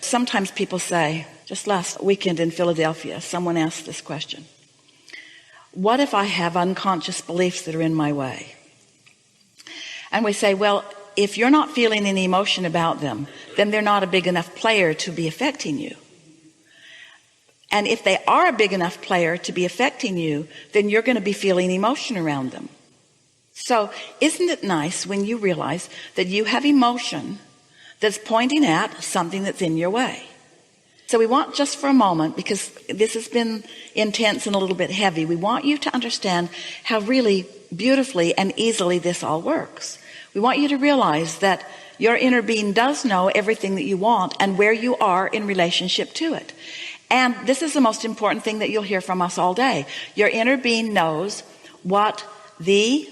Sometimes people say, just last weekend in Philadelphia, someone asked this question: what if I have unconscious beliefs that are in my way? And we say, well, if you're not feeling any emotion about them, then they're not a big enough player to be affecting you. And if they are a big enough player to be affecting you, then you're going to be feeling emotion around them. So isn't it nice when you realize that you have emotion that's pointing at something that's in your way? So we want, just for a moment, because this has been intense and a little bit heavy, we want you to understand how really beautifully and easily this all works. We want you to realize that your inner being does know everything that you want and where you are in relationship to it. And this is the most important thing that you'll hear from us all day. Your inner being knows what the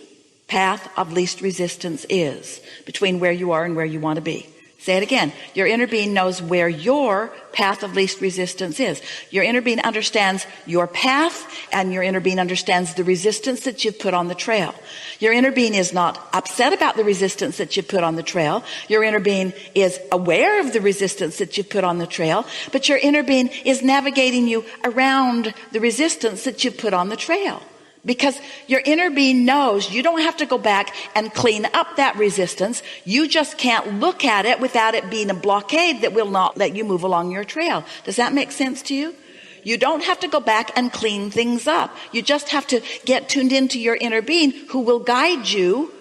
path of least resistance is between where you are and where you want to be. Say it again. Your inner being knows where your path of least resistance is. Your inner being understands your path, and your inner being understands the resistance that you've put on the trail. Your inner being is not upset about the resistance that you've put on the trail. Your inner being is aware of the resistance that you've put on the trail, but your inner being is navigating you around the resistance that you've put on the trail. Because your inner being knows you don't have to go back and clean up that resistance. You just can't look at it without it being a blockade that will not let you move along your trail. Does that make sense to you? You don't have to go back and clean things up. You just have to get tuned into your inner being, who will guide you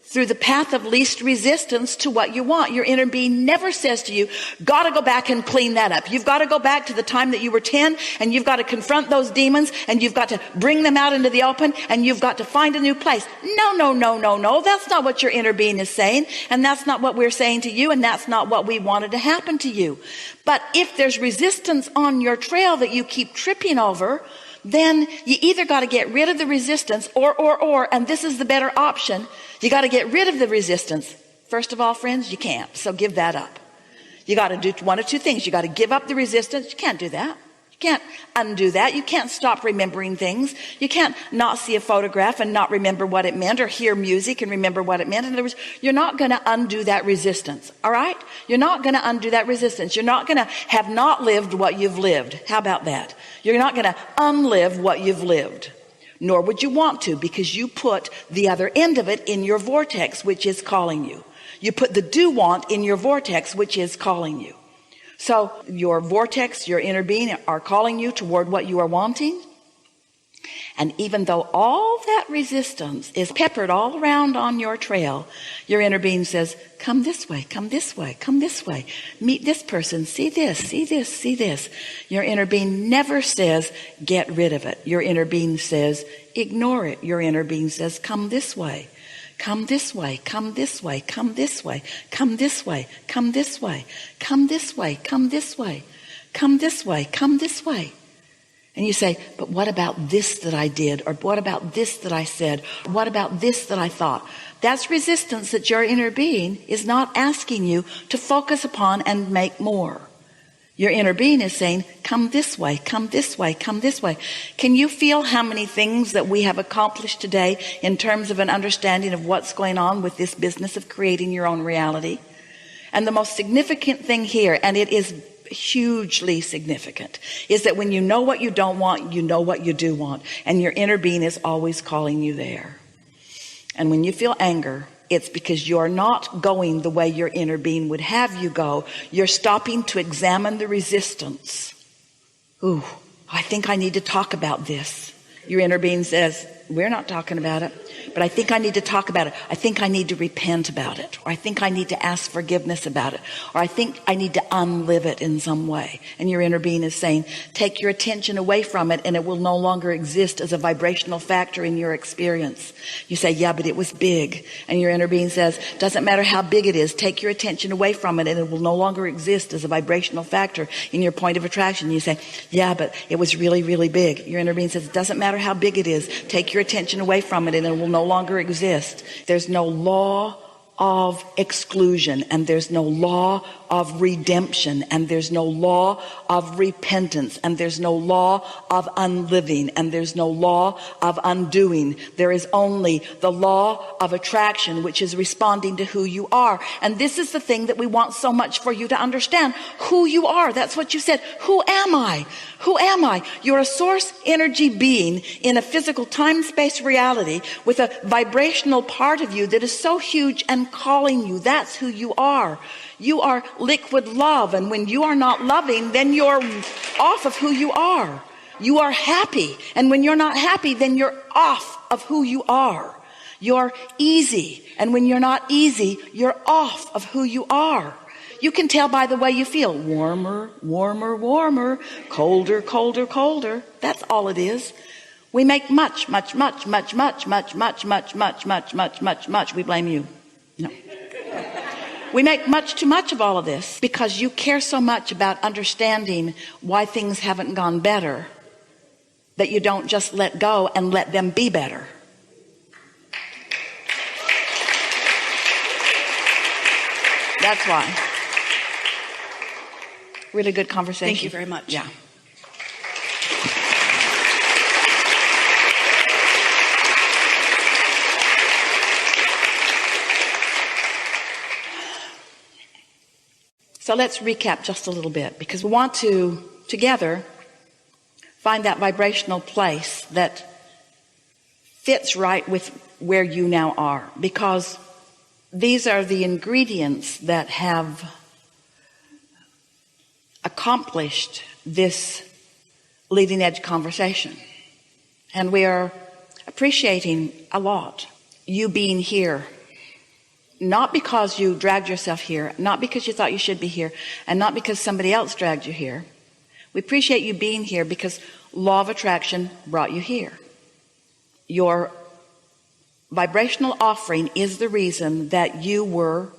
through the path of least resistance to what you want. Your inner being never says to you, got to go back and clean that up. You've got to go back to the time that you were 10, and you've got to confront those demons, and you've got to bring them out into the open, and you've got to find a new place. No. That's not what your inner being is saying, and that's not what we're saying to you, and that's not what we wanted to happen to you. But if there's resistance on your trail that you keep tripping over, then you either got to get rid of the resistance or, and this is the better option, you got to get rid of the resistance. First of all, friends, you can't. So give that up. You got to do one of two things. You got to give up the resistance. You can't do that. You can't undo that. You can't stop remembering things. You can't not see a photograph and not remember what it meant, or hear music and remember what it meant. In other words, you're not going to undo that resistance. All right? You're not going to undo that resistance. You're not going to have not lived what you've lived. How about that? You're not going to unlive what you've lived. Nor would you want to, because you put the other end of it in your vortex, which is calling you. You put the do want in your vortex, which is calling you. So your vortex, your inner being, are calling you toward what you are wanting. And even though all that resistance is peppered all around on your trail, your inner being says, come this way, come this way, come this way. Meet this person, see this, see this, see this. Your inner being never says, get rid of it. Your inner being says, ignore it. Your inner being says, come this way. Come this way, come this way, come this way, come this way, come this way, come this way, come this way, come this way, come this way. And you say, but what about this that I did? Or what about this that I said? What about this that I thought? That's resistance that your inner being is not asking you to focus upon and make more. Your inner being is saying, come this way, come this way, come this way. Can you feel how many things that we have accomplished today in terms of an understanding of what's going on with this business of creating your own reality? And the most significant thing here, and it is hugely significant, is that when you know what you don't want, you know what you do want. And your inner being is always calling you there. And when you feel anger, it's because you're not going the way your inner being would have you go. You're stopping to examine the resistance. Ooh, I think I need to talk about this. Your inner being says, we're not talking about it, but I think I need to talk about it. I think I need to repent about it, or I think I need to ask forgiveness about it, or I think I need to unlive it in some way. And your inner being is saying, take your attention away from it, and it will no longer exist as a vibrational factor in your experience. You say, yeah, but it was big. And your inner being says, doesn't matter how big it is, take your attention away from it, and it will no longer exist as a vibrational factor in your point of attraction. You say, yeah, but it was really, really big. Your inner being says, it doesn't matter how big it is, take your attention away from it, and it will no longer exist. There's no law of exclusion, and there's no law of redemption, and there's no law of repentance, and there's no law of unliving, and there's no law of undoing. There is only the law of attraction, which is responding to who you are. And this is the thing that we want so much for you to understand: who you are. That's what you said. Who am I? Who am I? You're a source energy being in a physical time-space reality with a vibrational part of you that is so huge and calling you. That's who you are. You are liquid love, and when you are not loving, then you're off of who you are. You are happy, and when you're not happy, then you're off of who you are. You're easy, and when you're not easy, you're off of who you are. You can tell by the way you feel. Warmer, warmer, warmer, colder, colder, colder. That's all it is. We make much. We blame you. No. We make much too much of all of this because you care so much about understanding why things haven't gone better that you don't just let go and let them be better. That's why. Really good conversation. Thank you very much. Yeah. So let's recap just a little bit, because we want to together find that vibrational place that fits right with where you now are, because these are the ingredients that have accomplished this leading edge conversation. And we are appreciating a lot you being here, not because you dragged yourself here, not because you thought you should be here, and not because somebody else dragged you here. We appreciate you being here because law of attraction brought you here. Your vibrational offering is the reason that you were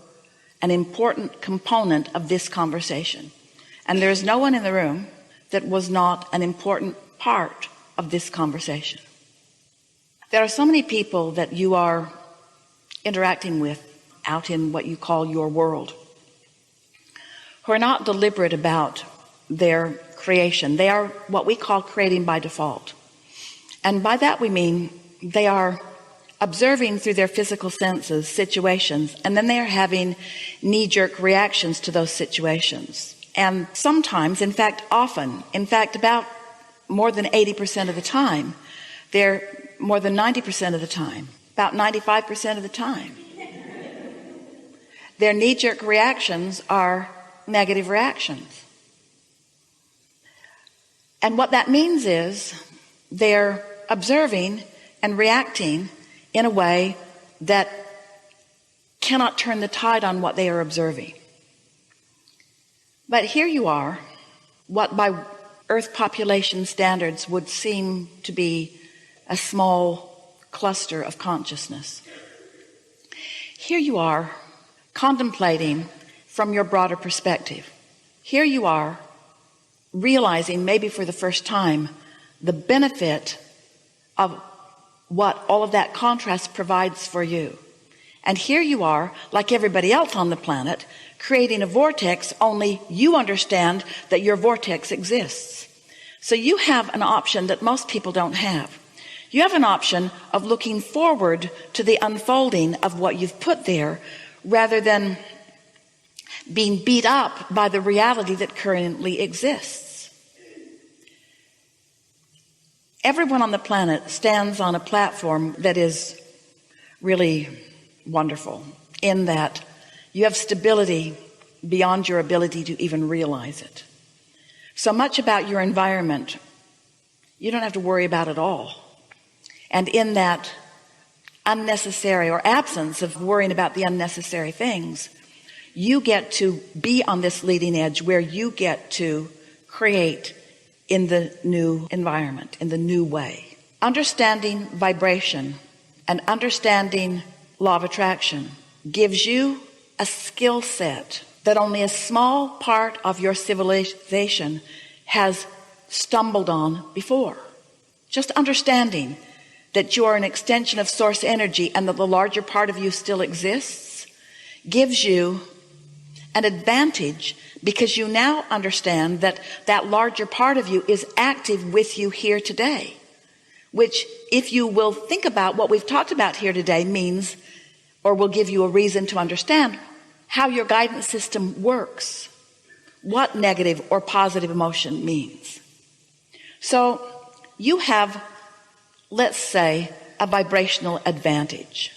an important component of this conversation. And there is no one in the room that was not an important part of this conversation. There are so many people that you are interacting with out in what you call your world, who are not deliberate about their creation. They are what we call creating by default. And by that we mean they are observing through their physical senses situations, and then they are having knee-jerk reactions to those situations. And sometimes, in fact often, in fact about more than 80% of the time, they're more than 90% of the time, about 95% of the time, their knee-jerk reactions are negative reactions. And what that means is they're observing and reacting in a way that cannot turn the tide on what they are observing. But here you are, what by Earth population standards would seem to be a small cluster of consciousness. Here you are, contemplating from your broader perspective. Here you are, realizing maybe for the first time the benefit of what all of that contrast provides for you. And here you are, like everybody else on the planet, creating a vortex, only you understand that your vortex exists. So you have an option that most people don't have. You have an option of looking forward to the unfolding of what you've put there, rather than being beat up by the reality that currently exists. Everyone on the planet stands on a platform that is really wonderful, in that you have stability beyond your ability to even realize it. So much about your environment you don't have to worry about at all. And in that unnecessary, or absence of worrying about the unnecessary things, you get to be on this leading edge where you get to create in the new environment, in the new way. Understanding vibration and understanding law of attraction gives you a skill set that only a small part of your civilization has stumbled on before. Just understanding that you are an extension of source energy and that the larger part of you still exists gives you an advantage, because you now understand that that larger part of you is active with you here today, which, if you will think about what we've talked about here today, means, or will give you a reason to understand how your guidance system works, what negative or positive emotion means. So you have, let's say, a vibrational advantage.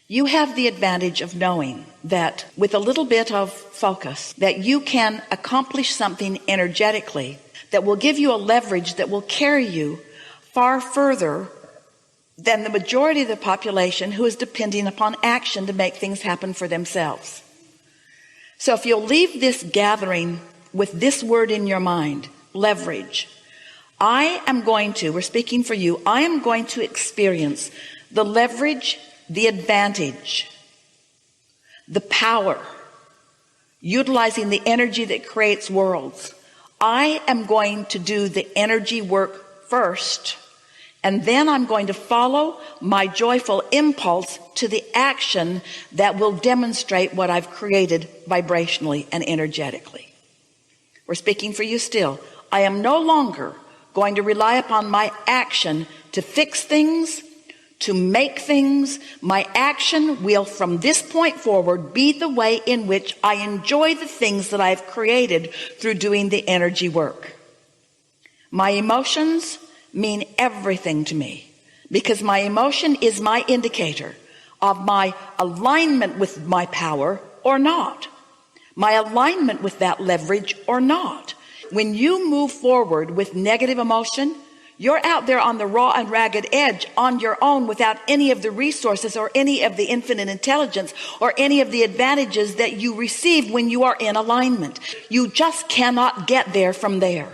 You have the advantage of knowing that with a little bit of focus, that you can accomplish something energetically that will give you a leverage that will carry you far further than the majority of the population who is depending upon action to make things happen for themselves. So if you'll leave this gathering with this word in your mind, leverage, we're speaking for you, I am going to experience the leverage, the advantage, the power, utilizing the energy that creates worlds. I am going to do the energy work first, and then I'm going to follow my joyful impulse to the action that will demonstrate what I've created vibrationally and energetically. We're speaking for you still. I am no longer going to rely upon my action to fix things, to make things. My action will, from this point forward, be the way in which I enjoy the things that I've created through doing the energy work. My emotions mean everything to me, because my emotion is my indicator of my alignment with my power or not, my alignment with that leverage or not. When you move forward with negative emotion, you're out there on the raw and ragged edge on your own, without any of the resources or any of the infinite intelligence or any of the advantages that you receive when you are in alignment. You just cannot get there from there.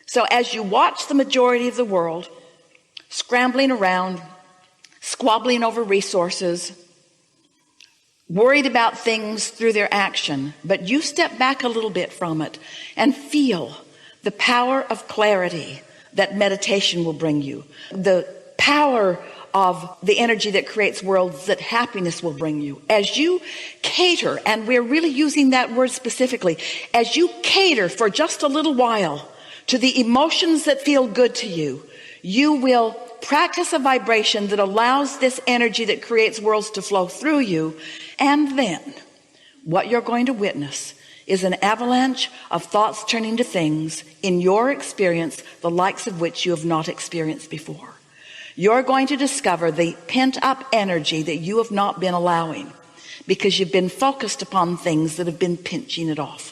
So as you watch the majority of the world scrambling around, squabbling over resources, worried about things through their action, but you step back a little bit from it and feel the power of clarity that meditation will bring you, the power of the energy that creates worlds that happiness will bring you. As you cater, and we're really using that word specifically, as you cater for just a little while to the emotions that feel good to you, you will practice a vibration that allows this energy that creates worlds to flow through you. And then what you're going to witness is an avalanche of thoughts turning to things in your experience, the likes of which you have not experienced before. You're going to discover the pent-up energy that you have not been allowing, because you've been focused upon things that have been pinching it off.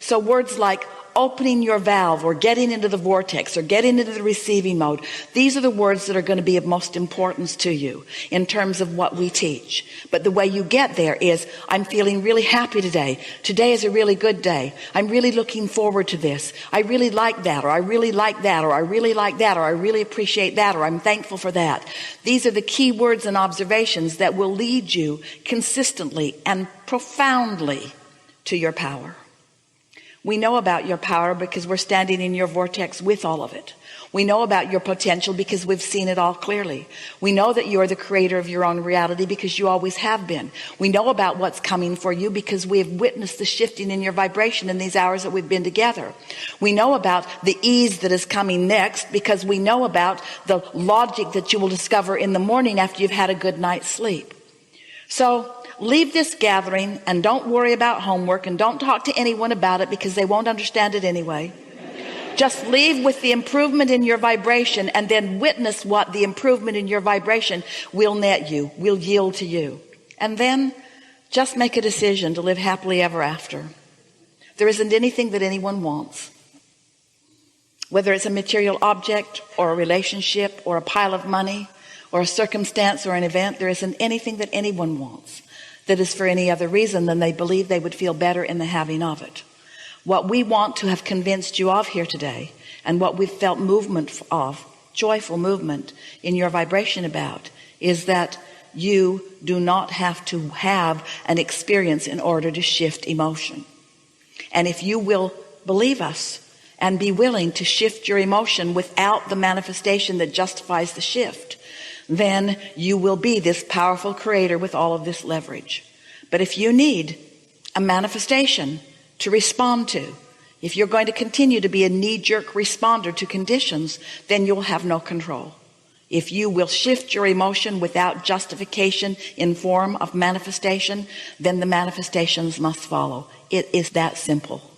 So words like opening your valve, or getting into the vortex, or getting into the receiving mode, these are the words that are going to be of most importance to you in terms of what we teach. But the way you get there is, I'm feeling really happy today. Today is a really good day. I'm really looking forward to this. I really like that, or I really like that, or I really like that, or I really appreciate that, or I'm thankful for that. These are the key words and observations that will lead you consistently and profoundly to your power. We know about your power because we're standing in your vortex with all of it. We know about your potential because we've seen it all clearly. We know that you are the creator of your own reality because you always have been. We know about what's coming for you because we have witnessed the shifting in your vibration in these hours that we've been together. We know about the ease that is coming next because we know about the logic that you will discover in the morning after you've had a good night's sleep. So leave this gathering and don't worry about homework, and don't talk to anyone about it because they won't understand it anyway. Just leave with the improvement in your vibration, and then witness what the improvement in your vibration will net you, will yield to you. And then just make a decision to live happily ever after. There isn't anything that anyone wants. Whether it's a material object or a relationship or a pile of money or a circumstance or an event, there isn't anything that anyone wants that is for any other reason than they believe they would feel better in the having of it. What we want to have convinced you of here today, and what we've felt movement of, joyful movement in your vibration about, is that you do not have to have an experience in order to shift emotion. And if you will believe us and be willing to shift your emotion without the manifestation that justifies the shift, then you will be this powerful creator with all of this leverage. But if you need a manifestation to respond to, if you're going to continue to be a knee-jerk responder to conditions, then you'll have no control. If you will shift your emotion without justification in form of manifestation, then the manifestations must follow. It is that simple.